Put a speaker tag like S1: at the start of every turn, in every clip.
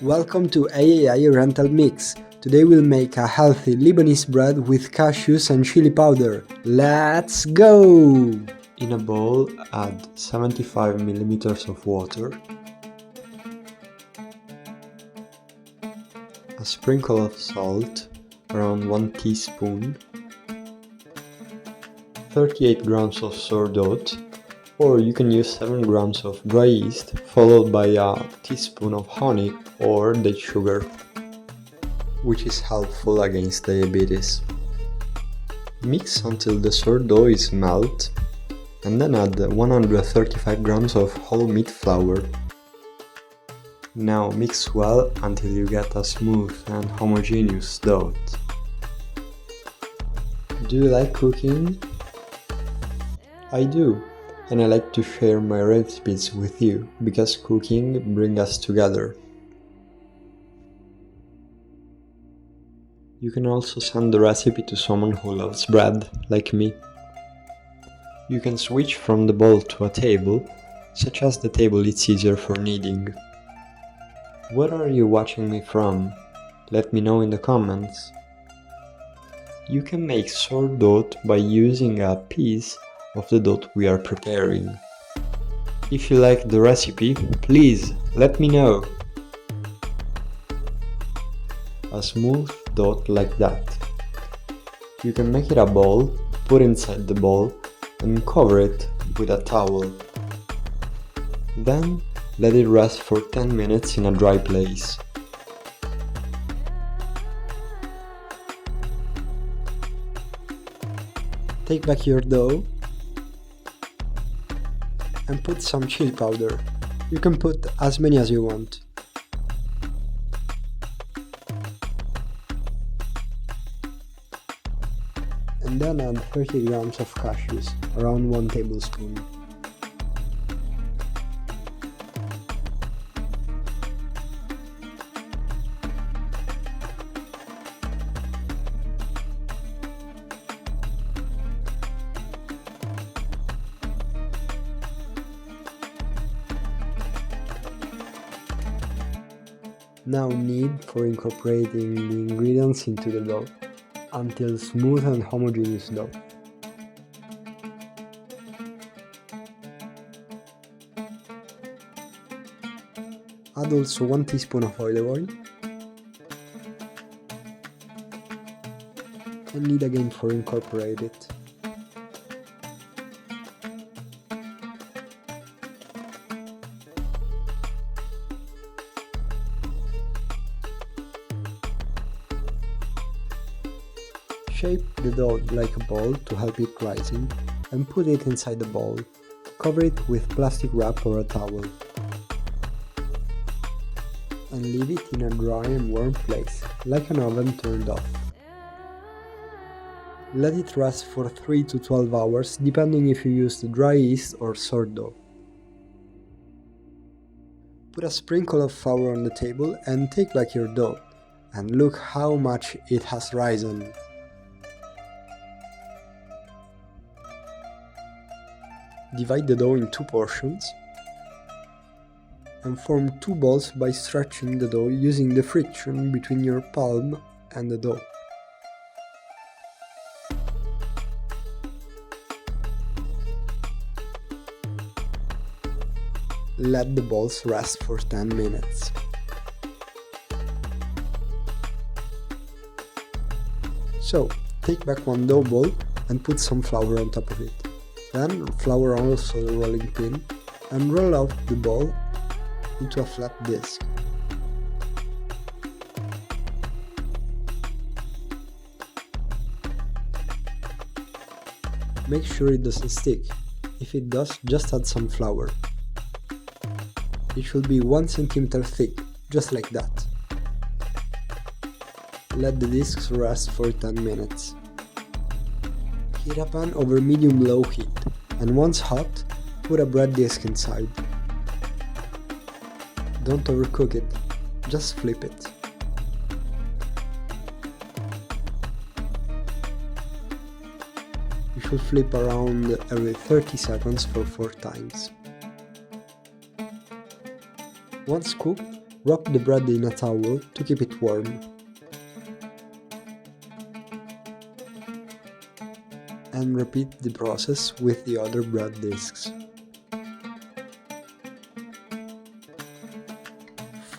S1: Welcome to AAI Oriental Mix. Today we'll make a healthy Lebanese bread with cashews and chili powder. Let's go! In a bowl, add 75 ml of water, a sprinkle of salt, around 1 teaspoon, 38 grams of sourdough, or you can use 7 grams of dry yeast, followed by a teaspoon of honey or date sugar, which is helpful against diabetes. Mix until the sourdough is melt, and then add 135 grams of whole wheat flour. Now mix well until you get a smooth and homogeneous dough. Do you like cooking? I do, and I like to share my recipes with you because cooking brings us together. You can also send the recipe to someone who loves bread, like me. You can switch from the bowl to a table, such as the table it's easier for kneading. Where are you watching me from? Let me know in the comments. You can make sourdough by using a piece of the dough we are preparing. If you like the recipe, please let me know. A smooth dough like that. You can make it a ball, put inside the bowl, and cover it with a towel. Then let it rest for 10 minutes in a dry place. Take back your dough and put some chili powder. You can put as many as you want. And then add 30 grams of cashews, around 1 tablespoon. Now knead for incorporating the ingredients into the dough until smooth and homogeneous dough. Add also 1 teaspoon of olive oil and knead again for incorporate it. Shape the dough like a ball to help it rising and put it inside the bowl. Cover it with plastic wrap or a towel. And leave it in a dry and warm place, like an oven turned off. Let it rest for 3 to 12 hours, depending if you use the dry yeast or sourdough. Put a sprinkle of flour on the table and take back your dough, and look how much it has risen. Divide the dough in 2 portions and form 2 balls by stretching the dough using the friction between your palm and the dough. Let the balls rest for 10 minutes. So, take back 1 dough ball and put some flour on top of it. Then flour also the rolling pin and roll out the ball into a flat disc. Make sure it doesn't stick. If it does, just add some flour. It should be 1 cm thick, just like that. Let the discs rest for 10 minutes. Heat a pan over medium-low heat, and once hot, put a bread disc inside. Don't overcook it, just flip it. You should flip around every 30 seconds for 4 times. Once cooked, Wrap the bread in a towel to keep it warm. And repeat the process with the other bread discs.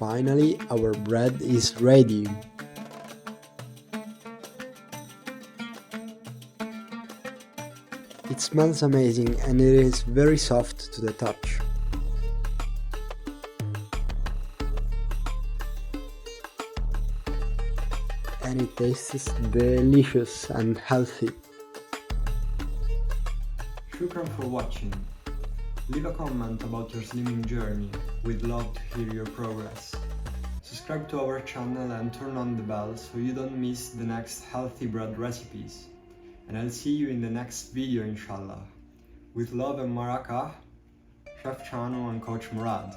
S1: Finally, our bread is ready. It smells amazing and it is very soft to the touch. And it tastes delicious and healthy. Shukran for watching. Leave a comment about your slimming journey, we'd love to hear your progress. Subscribe to our channel and turn on the bell so you don't miss the next healthy bread recipes. And I'll see you in the next video inshallah. With love and Maraka, Chef Ciano and Coach Murad.